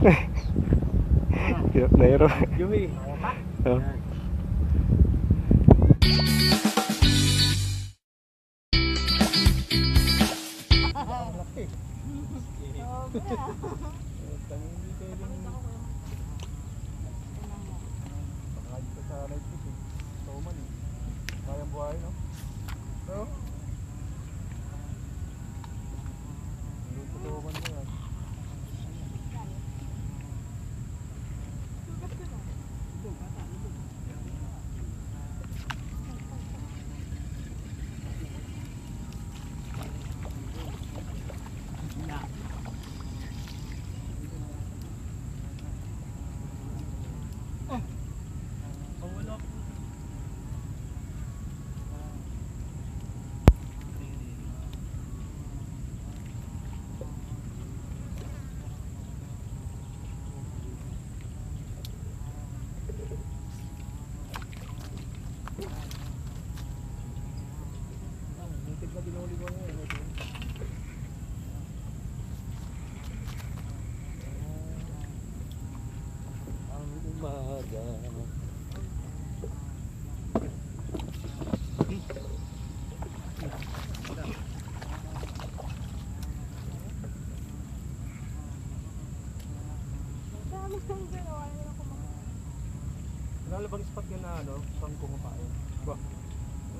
Hirap na hero. Yumi. Oh. Kaya buhay, no? No? Lutuluman mo yan. Lalabang spot yun na ano, pang kumakain. Ba?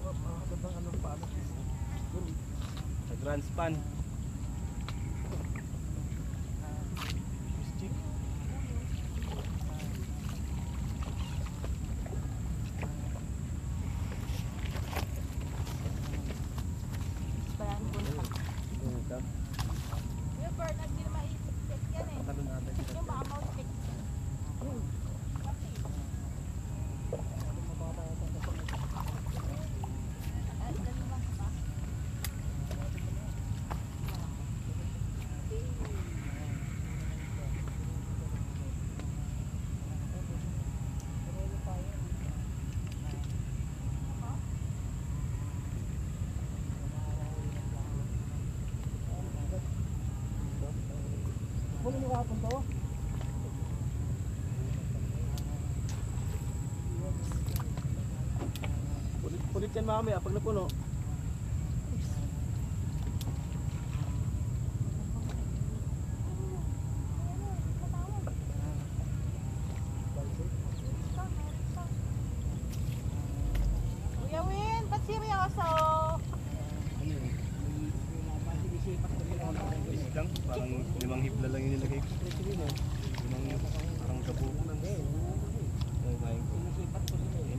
Magandang anong paano? Sa Grand Span. Cheap. Ano kapon to? Pulit yan mamaya pag napuno. Kuya Win, ba't seryoso? Lang, parang 5 hibla lang yung nilagay ko. Parang kabukunan. Yan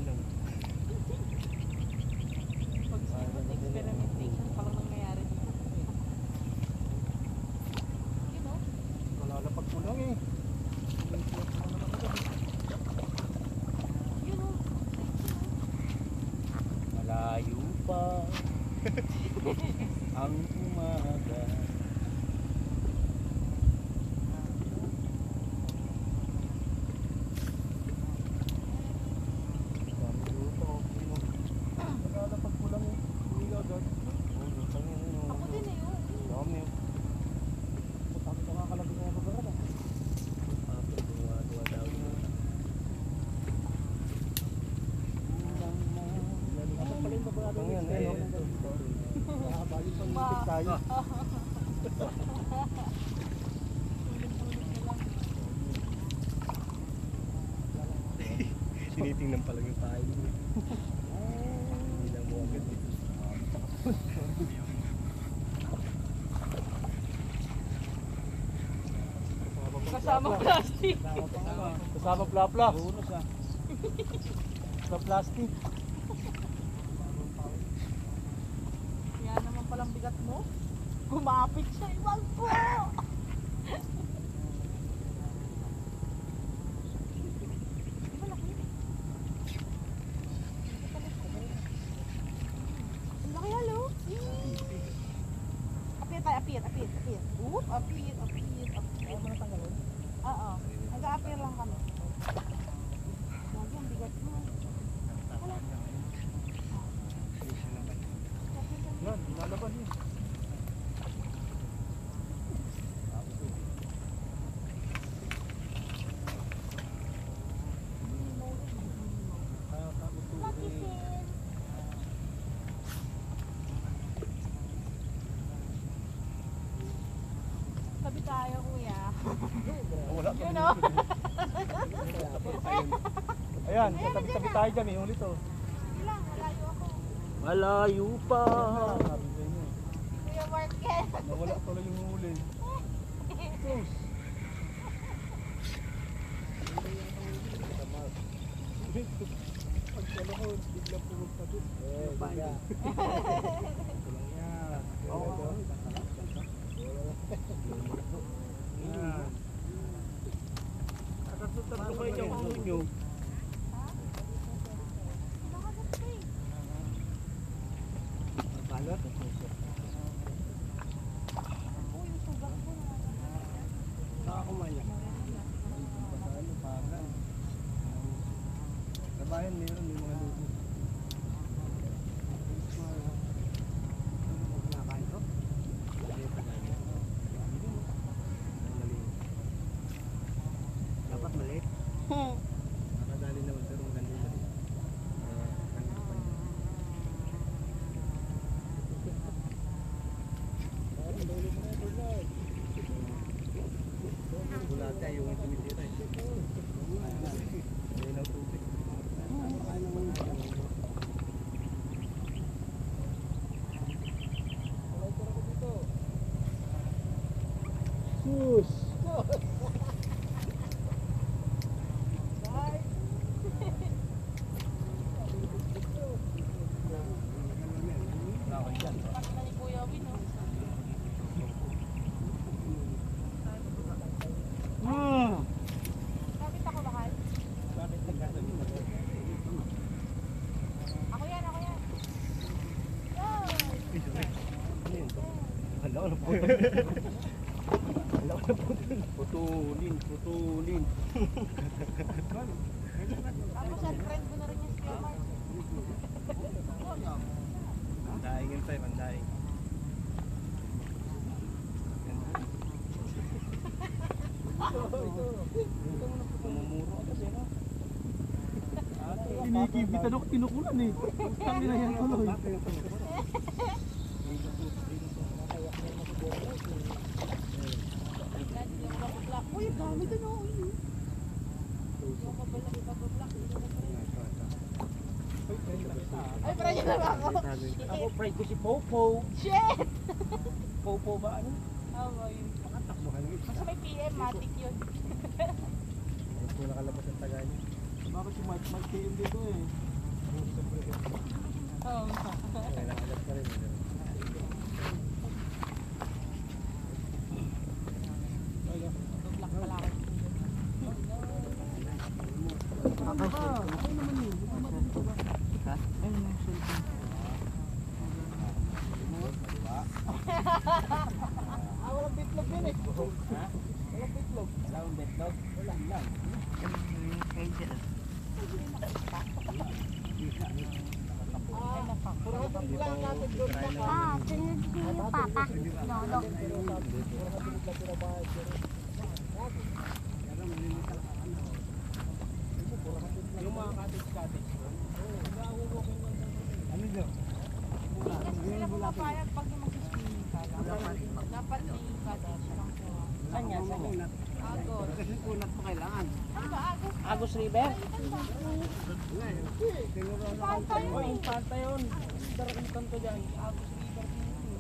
lang. Experimentation pa lang nangyayari dito. You know? Malalapag ko lang eh. You know? Malayo pa ang umaga. Ako din eh, yun. Tinitingnan pa lang yung tayo. Hindi lang mo agad dito. Kasama plastic. Kasama plapla. Sa plastic. Yan naman palang bigat mo. Gumapit siya. Iwag po! Apir. Oop, apir. Ayaw mo na tanggalin? Oo. Nag-a-apir lang kami. Lagi, ang bigat mo. Wala. Yan, lalaban yun. tayo, kuya. Wala You know? Ayan, tabi-tabi tayo dyan eh, ulit oh. Sige lang, malayo ako. Malayo pa. Kuya Market. Nawala tuloy yung huli. Sus. Pag ano ko, biglang pumunta doon. Bigla. Oo. Yan. Tatlo kayo dyan kung nyo. Nakagapay. Balot? Uy, yung sugat ko na. Nakakumayak. Sa bayan meron, may mga luto. Nakain ko? Dapat maliit. Nakadali naman pero maganda rin. Bulat tayo yung tumitira eh. Ayun ang tubig. Sus! Pati na ni Kuya Win, oh. Kapit ako, bakal. Bakit nagkasali na? Ako yan, ako yan. Yo! Hala ko na putol. Hala ko na putol. Putulin, putulin. Tapos yan, friend ko na rin yung Kuya Mark. Mandaing yun tayo, mandaing. Pumumuro ka kasi no? Kinikibit ano, kinukulan eh. Kami na yan tuloy. Uy, dami doon, oh. Yung mabalak. Ay, para yun lang ako. Ako, pride ko si Popo. Shit! Popo ba ano? Oh, yun. Makatakbuhan yun. Basta may PM, matik yun. Ayun po nakalabas ang taga niya. Bakit si Mike PM dito eh? Oo. Ay, nakalat ka rin. Black pala ako. Ha? Ayun na yung cellphone. Walang bitlog yun eh. Ha? Walang bitlog. Walang bitlog? Wala lang. Ah, pinag-see yung papa. Lolo. Yung mga cottage. Ano nyo? Kasi sila pumapayag pag yung mag-swimming ka. Dapat may cottage lang po. Saan yan? Agos. Kasi kunat pa kailangan. Ano ba, Agos? Agos River? Panta yun. Oy, panta yun. Darakang kanto dyan. Agos River.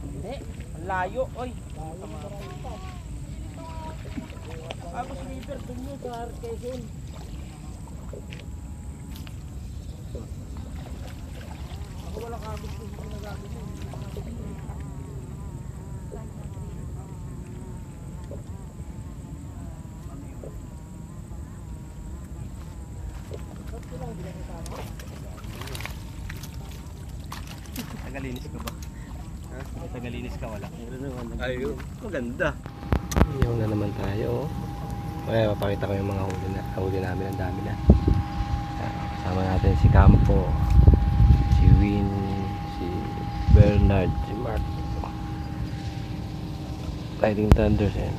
Hindi. Ang layo. Oy. Agos River. Doon yun sa Quezon. Ako wala ka Agos kung nagabi mo. Tagalinis ka ba? Ha? Tagalinis ka wala? Ayun, maganda. Iyaw na naman tayo. Kaya papakita ko yung mga huli namin. Ang dami na. Kasama natin si Campo, si Win, si Bernard, si Mark. Fighting Thunders yan.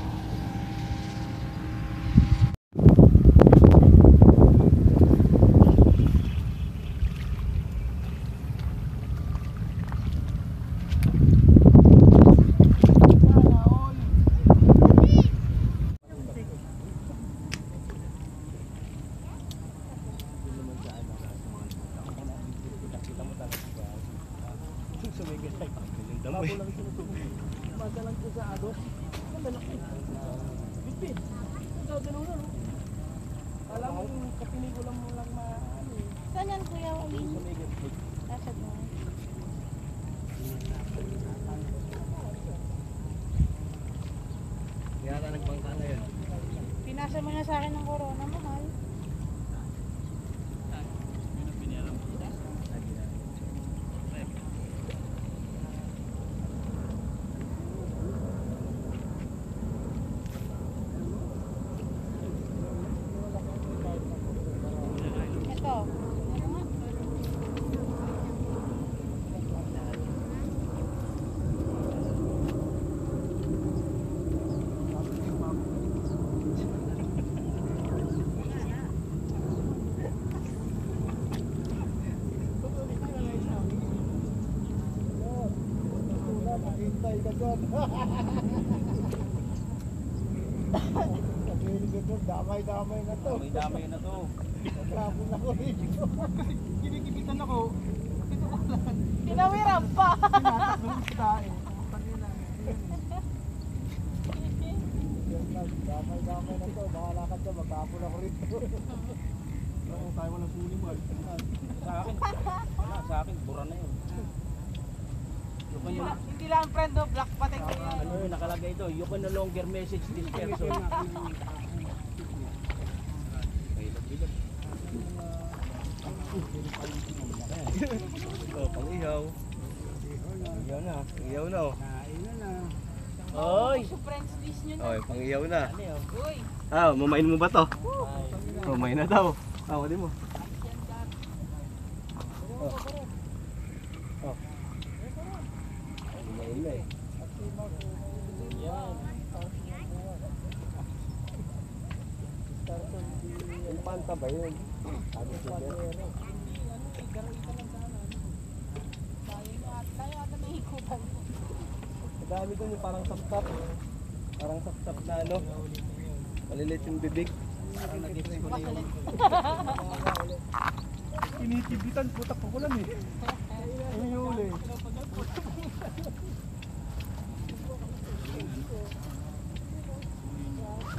dalawa na, no? Alam mo, kapinigulan mo lang ano eh. Saan yan, Kuya Wally? Sa may gate. Nasa doon. Kaya ka nagbangka na yun. Pinasa mo na sa akin ng corona, mahal. Ito. Ano nga? Hintay ka dyan. Damay-damay na to. Damay na to. Nagkapon ako rito. Kinikibitan ako. Ito ko lang. Pinawiran pa. Tinatakbo yung tae. Damay-damay na to. Makalakad ka. Magkapon ako rito. Ako tayo walang suli mo. Sa akin, wala, sa akin, bura na yun. Hindi lang friend of black patek na yan. Ano yun, nakalagay ito, you can no longer message this person. Oh, pang-ihaw. Pang-ihaw na, pang-ihaw na oh. Oy! Gusto friends list nyo na. Oy, pang-ihaw na. Uy. Ah, mamain mo ba to? Mamain na daw. Ah, wali mo. Oh. Oh. Mamain na eh. Yan. Yung panta ba yun? Sabi siya dyan. Tayo ata may hikutan. Madami doon yung parang sapsap. Parang sapsap na ano. Malilit yung bibig. Parang nag-gets ko na yun. Kinitibitan. Putak ko lang eh. Ano yung uli?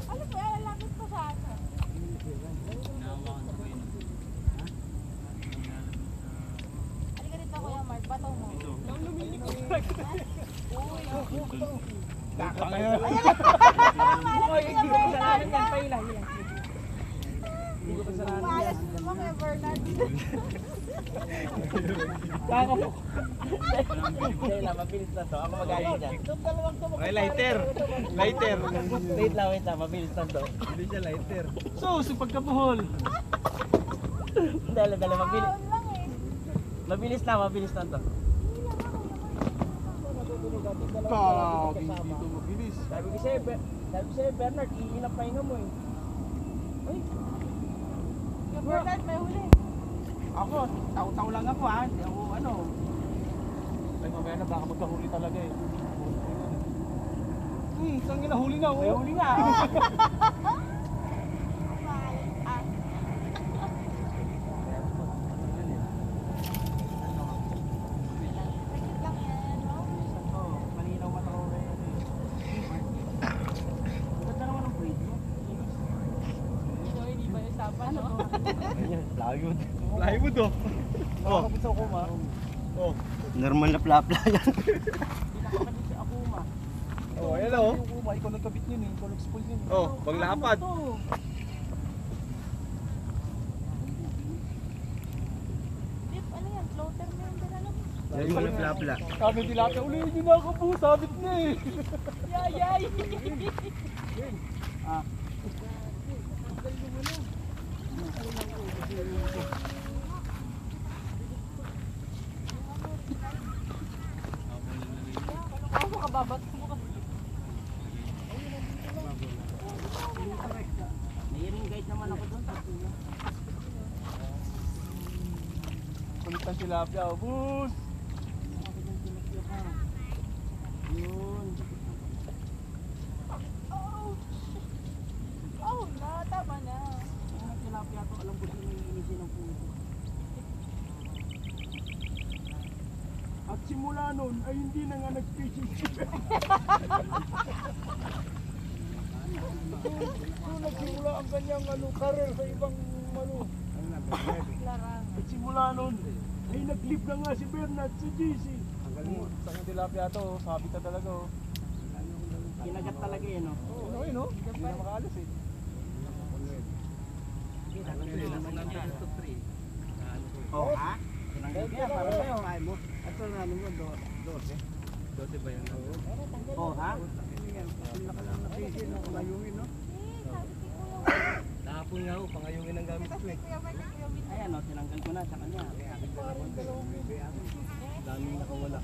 Ano ba yan? Lapit pa sa akin. Halika dito Kuya Mark. Bataw mo. Malas mo Kuya Bernard. Kaya mabilis na to. Ako magaling dyan. Ay, lighter. Lighter. Wait lang. Mabilis na to. Hindi siya lighter. So, pagkabuhol. Dala, mabilis. Baon lang eh. Mabilis na to. Kagi dito mabilis. Sabi ko sa'yo, Bernard, iinap pahinga mo eh. Ay, Kuya Bernard, may huli. Ako, taw-taw lang ako ha. Hindi ako ano. Ay, mamaya na baka magkahuli talaga eh. Saan ginahuli na? May huli nga. Sakit lang yan, no? Malinaw mata ko rin. Ganda naman ang braid mo. So, hindi ba usapan, no? plywood. Plywood oh. Oh. Nakakabit sa Akuma. Oh. Normal na plapla yan. Pinakakabit sa Akuma. Oh, ayan oh. Yung Akuma, ikaw nagkabit yun eh. Ikaw nag-spool yun eh. Oh, paglapad. Dip, ano yan? Floater mo yung dinala mo. Normal na plapla. Sabi nila, ulihin nyo na ako po. Sabit na eh. Yay! Ah. Ako mo kababat mo ka. Mayroong guide naman ako doon. Kulit ng tilapia. Bus! Yun. Oh, tama na. Ang tilapia to, alam ko sino yung inisin ng puso. At simula nun ay hindi na nga nag-fishing. nagsimula ang kanyang career sa ibang Larangan. At simula nun, ay nag-live na nga si Bernard, si JC. Ang galing mo. Sa tilapia to, sabi ka talaga oh. Kinagat talaga eh, no? Oo, no? Hindi na makaalis eh. Oh, ha? Tinanggal kaya para sa'yo. At sa ano mo, 12. 12 ba yan? Oh, ha? Kahapon nga ho, pangayungin ang gamit ko eh. Ayan, no? Tinanggal ko na sa kanya. Daming nakawala.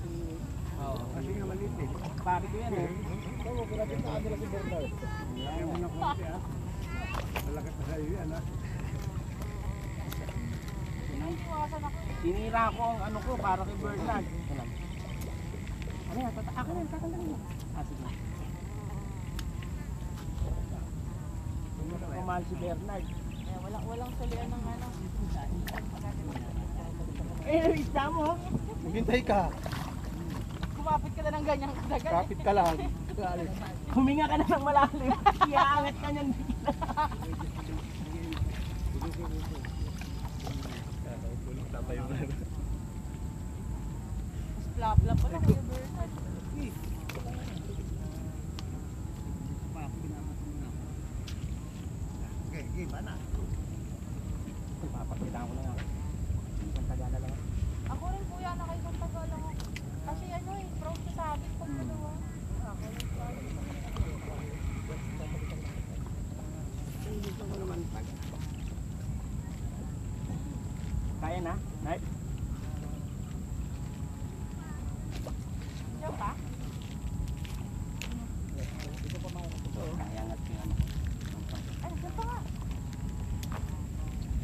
Oo. Kasi nga maliit eh. Pari ko yan eh. Oo, kung natin saan nila si Bernard. Malakas na sa'yo yan ha. Tinira ko ang ano ko para kay Bernard. Ito lang. Ano yan? Akin na, tatanggalin mo. Ah, sige. Kumahal si Bernard. Walang sulian ng ano. Eh, isda mo. Maghintay ka. Kumapit ka na ng ganyang kadagal. Kapit ka lang. Huminga ka na ng malalim. Iaangat ka niyan. Flap-flap pa lang yung Bernard. Papakita ko na nga. Isang tagala lang. Ako rin kuya, nakaisang tagal ako. Kasi ano eh, proud ka sa akin pag dalawa. Ako rin Kaya na? Night? Diyan pa? Kaya nga tingnan mo. Ay, diyan pa nga.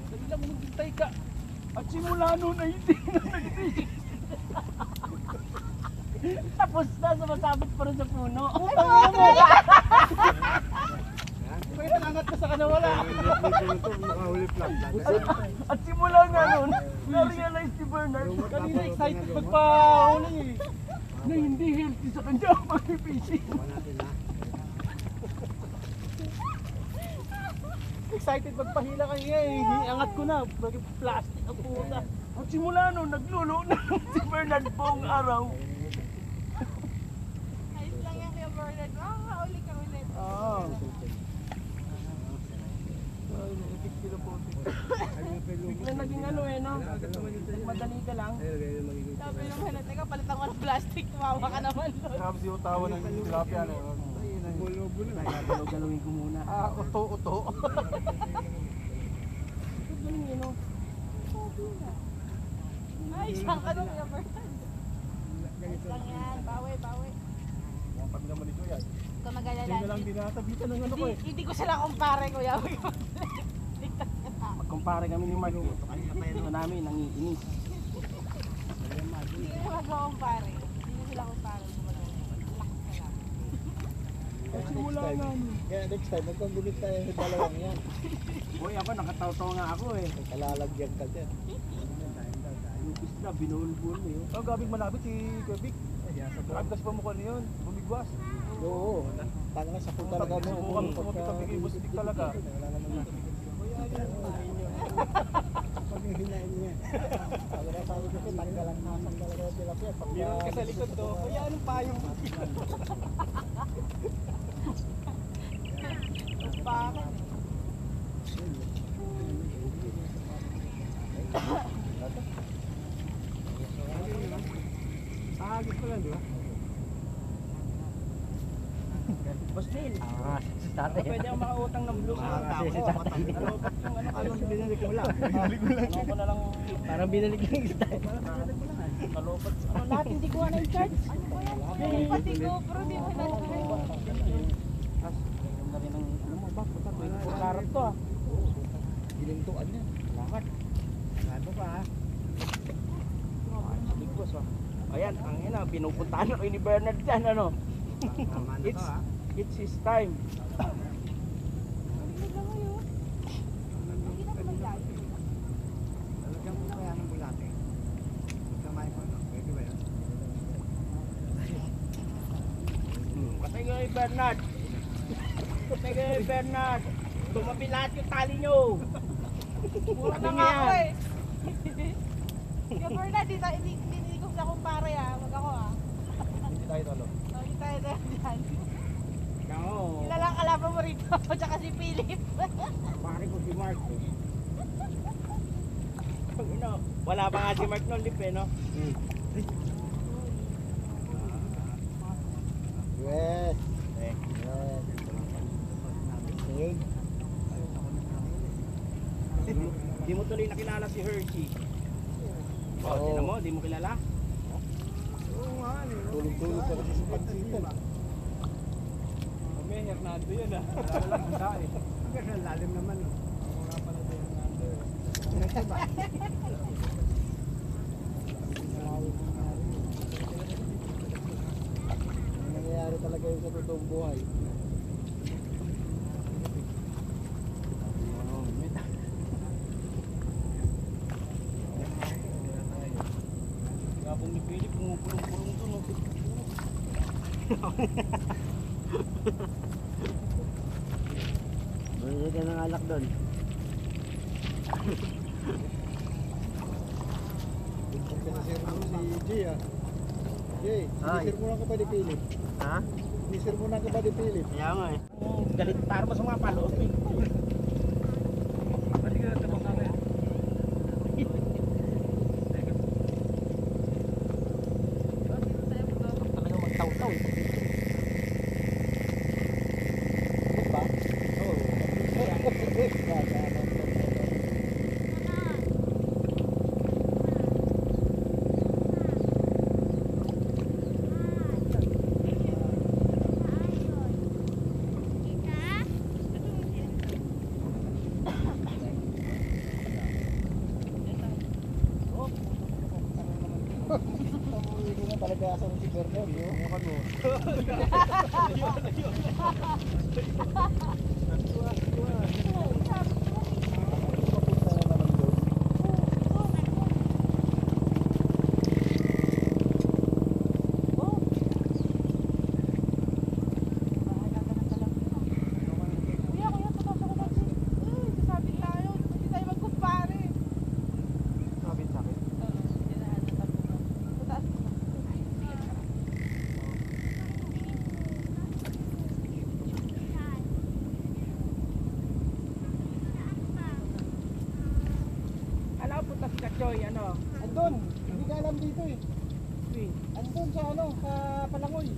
Dali lang maghintay ka. At simula nun ay hindi na nagtigil. Tapos na, sumasabit pa rin sa puno. Pwede angat ka sa kanya wala. At simula nga nun, na-realize si Bernard, Kanina excited magpahuli eh. na hindi healthy sa kanya ang mag-fishing. Excited magpahila kanina eh. Iangat ko na. Bagay plastic ang puta. At simula nun, naglulo na si Bernard buong araw. Ayos lang yan kaya Bernard. Makakauli ka ulit. Oo. Bigla naging ano eh, no? Madali ka lang. Sabi naman na, teka, palitan ko ng plastic. Tumawa ka naman doon. Grabe si Utawa ng tilapia na yun. Galaw-galawin ko muna. Uto. Ang galing yun, no? Ay, saan ka doon kaya Bernard? Ayos lang yan. Bawi. Pag naman ito yan. Kung magalala. Hindi na lang dinasabitan ng ano ko eh. Hindi ko sila kumpare, kuya. Magkumpare kami ni Mark. Ito namin, nangiinis. Hindi ko magkumpare. Hindi ko sila kumpare. Simula na. Kaya next time, magkagulit tayo sa dalawang yan. Uy, ako, nakataw-taw nga ako eh. Kalalagyan ka dyan. Yung isla, binulbul eh. Oh, gabing malapit si Kevik. Agdas pa mukha niyon. Bumigwas. Oo. Paano nga sa kung talaga mo? Subukan mo kumapit ang bigay mo stick talaga. Pag hinahin niya. Sabi ko tanggalang nasang talaga yung tilapia. Meron ka sa likod to. Kaya anong payong? Bakit? Agis pa lang, di ba? Boss Neil, Si tatay. pwede akong makautang ng blue. Si tatay. Binalik mo lang. Ano ko na lang, Parang binalik lang yung style. kalupad. Ano lahat hindi ko na i-charge? Ano ba yan? Pati GoPro, di mo nalagay. Ganda rin ang, ano mo ba? Puta, 24 karat to ah. Gilintuan niya. Lakat. Ano pa ha? Sa Ligos ah. Ayan, ang ina, pinupuntahan ako ni Bernard dyan, ano? Tama na to ha. It's his time. Hindi ka ngayon. Hindi na kumagay. Lalagyan mo kaya ng bulate. Kamay mo no? Pwede ba yan? Patay nga ni Bernard. Pwede Bernard. Tumabi lahat yung tali nyo. Mura na nga ako eh. Yung Bernard, hindi ko sa kumpare ah. Wag ako ah. Hindi tayo talo. Hindi tayo dyan. Nako. Kilalang kalaban mo rito. Tsaka si Philip. Pare ko si Mark. Wala pa nga si Mark nung lip eh, no? Yes. Eh. Yes. Ayun. Di mo tuloy nakilala si Hershey. Oh, Oo. sino mo? Di mo kilala? Tulog-tulog pa kasi sa pansitan. May Hernando yun ah. Wala lang bunda eh. Ang lalim naman. Ako nga pala si Hernando eh. Ang nangyayari talaga yun sa totoong buhay. Gabong ni Philip, pumupulong-pulong to, no? Balik ka ng alak doon. Sinisir mo si Jay ah. Jay, sinisir mo lang ka ba ni Philip? Ha? Sinisir mo lang ka ba ni Philip? Kaya nga eh. Galit para mo sa mga paloob eh. Balik ka tabang ka ngayon. Talagang magtaw-taw eh. Ba? Oo. Palagasan si Bernard, yun. Kuya, tutok ako kasi. Sasabi tayo. Hindi tayo magkumpare. Sabit sa akin. Mataas ko. Alam po tas Kachoy, ano? Andun, hindi ka alam dito eh. Andun sa ano, sa Palangoy.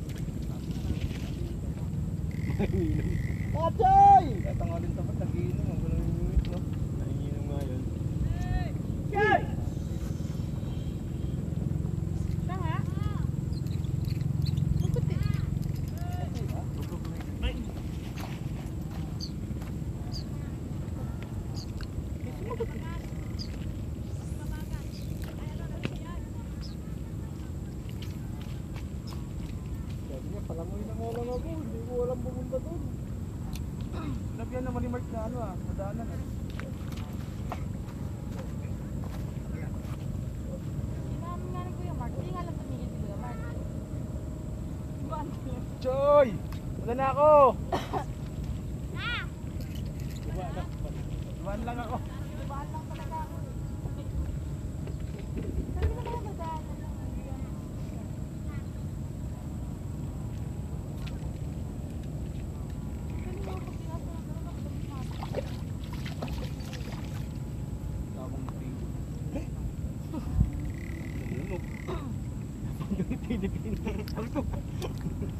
Kachoy! Tatangalin tapat, nag-iinom. Ang walang minute no. Nangiinom nga yun. Choy! Siya nga. Bukod eh. Sabi niya, Palangoy na nga lang ako, hindi ko alam pumunta doon. Labyan naman ni Mark na ano ah. Madaanan ah. Inamin nga ni Kuya Mark. Hindi nga lang tumigil si Kuya Mark. Buwan ko lang. Choy! Wala na ako! Dumaan lang ako. Buwan lang talaga ako. Sabi na kaya madaanan lang. Sabi mo pag pinasunod na ako dami na ako. Gabong ni Philip.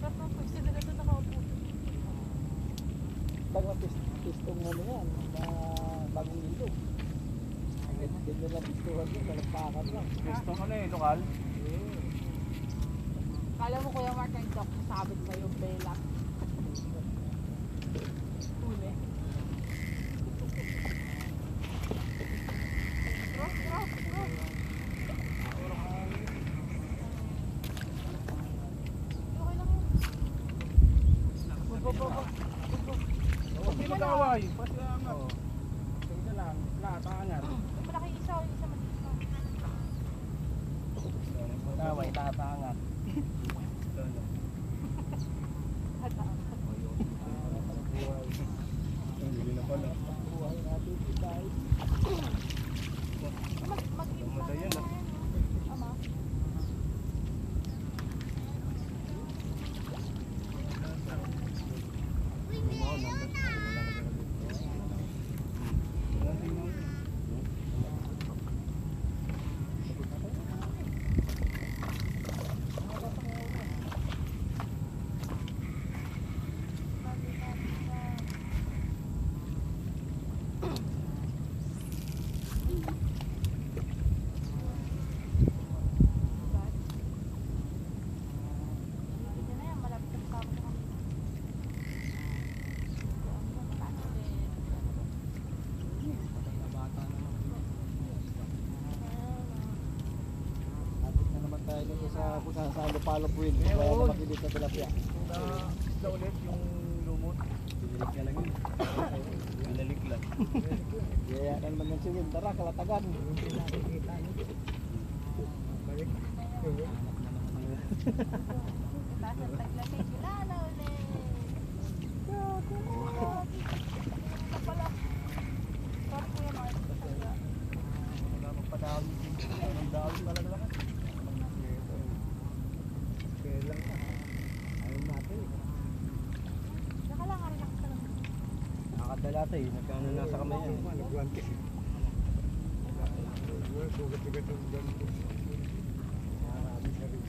Sarap ng pagsi na doon nakaupo. Bago pistong ano yan, na bagong ilog. Ganyan lang pistuhan yun, malagpakan lang. Gusto ko na eh, lokal. Kala mo Kuya Mark ang joke, sabit ba yung bela? Huli. Cross, cross, cross. Okay lang yun. Hindi mag-away. Basta angat. Tingnan lang, lahat ang angat. Yung malaki isa, yung isa mag-isa. Mag-away, lahat ang angat. Hindi na pala. Buhay natin dahil Mamada yan ah. Ama. Pwede na yan, malapit ang kamo na kami. Napit na naman tayo dito sa kung saan saan Lupalo Point. Kaya oo. na makilit na tilapia. Isda ulit yung lumot. Pinilik ka lang yun. Pinalik lang. Kaya na naman yung siwin. Tara, kalatagan. Taas ang taglamig. Wala na ulit. Na pala. Sorry kuya, mga tagla. Wala pang padahon. Ang dahon talaga lang. Kaya lang. Ayaw natin. Saka lang, relax ka lang. Nakakadala tayo. Nagkano nasa kamay yan. Nagwante. Sugat-sugat yung ganito. Marami na rin.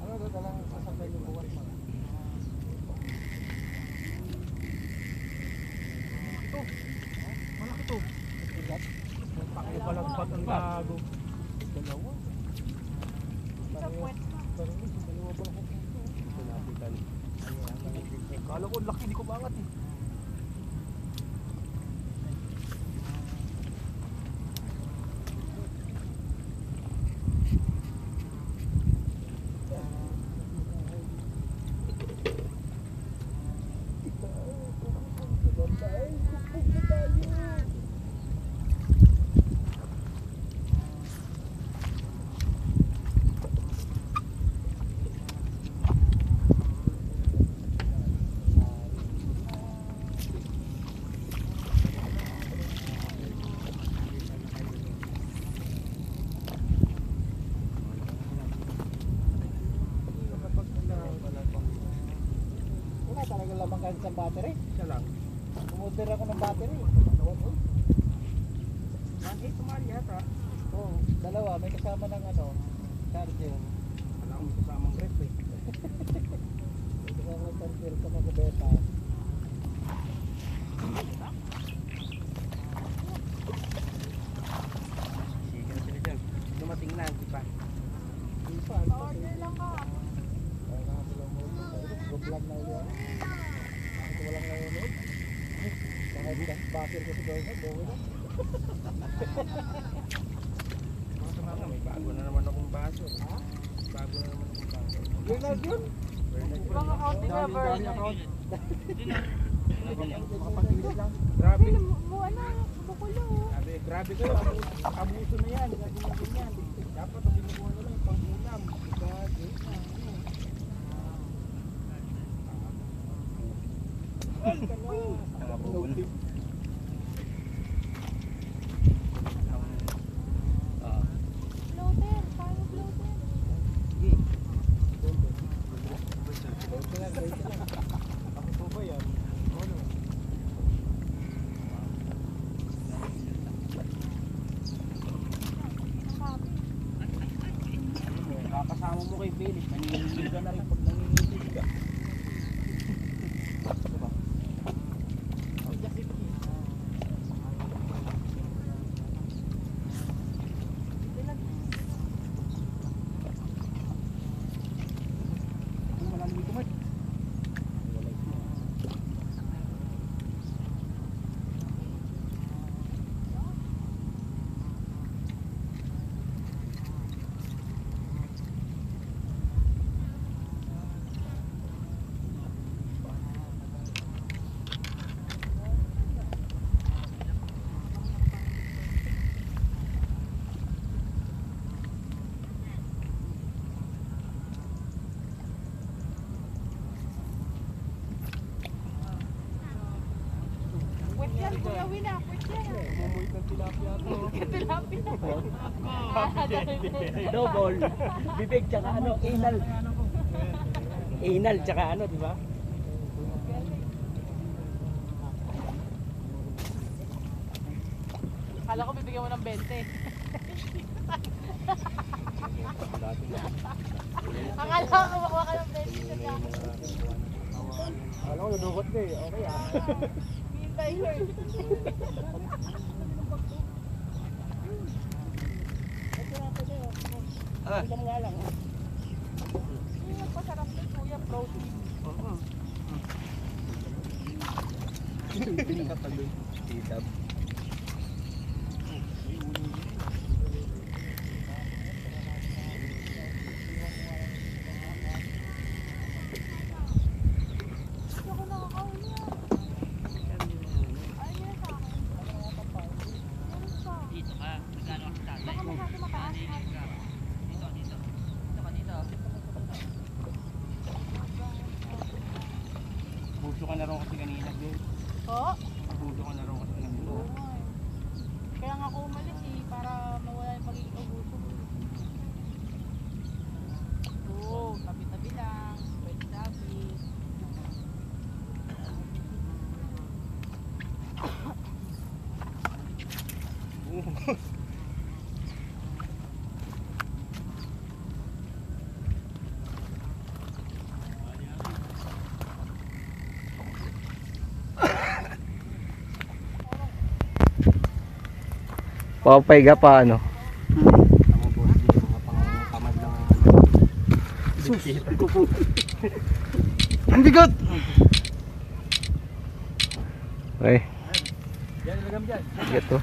Ano doon ka lang sasakay yung buwan mo? Malaki to. Pakipalagpat ang gago. Dalawa. Sa puwet na. Dalawa pa ako. Sinapitan. Kala ko laki, di ko bangat eh. Wala talaga lamang kahit sa battery. Siya lang. Umorder ako ng battery. Bakit tumali yata? Oo, dalawa. May kasama ng ano, charger. Wala akong kasamang grip eh. May kasama ng charger sa magabeta. Sige na sila dyan. Dumating na, di ba? Pa-order lang ka. Kaya nga sila mo. Go-vlog na ulit. Bakit walang nanonood? Baka bakit ko si Bernard. Bawa na. Mga nga, may bago na naman akong baso. Ha? Bago na naman akong baso. Bernard yun? Ibang account nila, Bernard. Makapagilid lang. Grabe. Ano, bukulo. Grabe, grabe kayo. Abuso na yan. Grabe na yan. Dapat ang binubuha na lang pang-ulam. Grabe. Nakabubun. Floater, paano floater? Ako po ba yan? Ano? Kakasama mo kay Felix. Nanginginig ka na rin pag nanginginig ka. yan, Kuya Win, apit yan. Mumuit ng tilapia to. Tilapia. Double. Bibig tsaka ano, anal. Anal tsaka ano, di ba? Kala ko bibigyan mo ng 20. Akala ko makuha ka ng 20 sa niya. Alam ko, nadukot na eh. Okay ah. Hintay ko eh. Ito nga lang. Yung nagpasarap ni Kuya, protein. Titap. Gusto ko nakakauli yan. Ay, yan sa akin. Meron pa. Dito ka, magkano ka sa Baka masyado mataas. Puso ka na rin kasi kanina, Ben. Oo. Puso ka na rin kasi kanina. Oo nga eh. Kaya nga ako umalis eh, para mawala yung pagiging ubuso. Oo, tabi-tabi lang. Pwede tabi. Papaiga pa ano? Tama boss, yung mga pangkamad lang. Ang bigot! Okay, Yan, ilagam dyan. bigat to.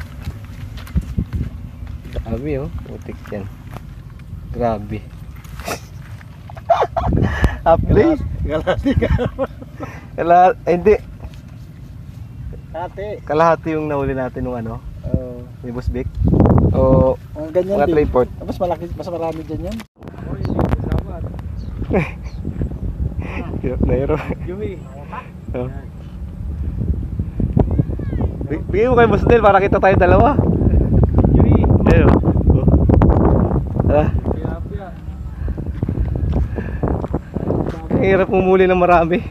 Grabe oh, putik yan. Grabe. Upgrade? Galati ka. Hindi. Ate. Kalahati yung nahuli natin nung ano, ni Boss Vic. O Ang ganyan mga din. tripod. Mas malaki, mas marami dyan yan. Oy, salamat. Hirap na hero. Yumi. Oh. Bigay mo kay Boss Del para kita tayo dalawa. Yumi. Ayun. Ah, Tilapia. ang hirap umuli ng marami.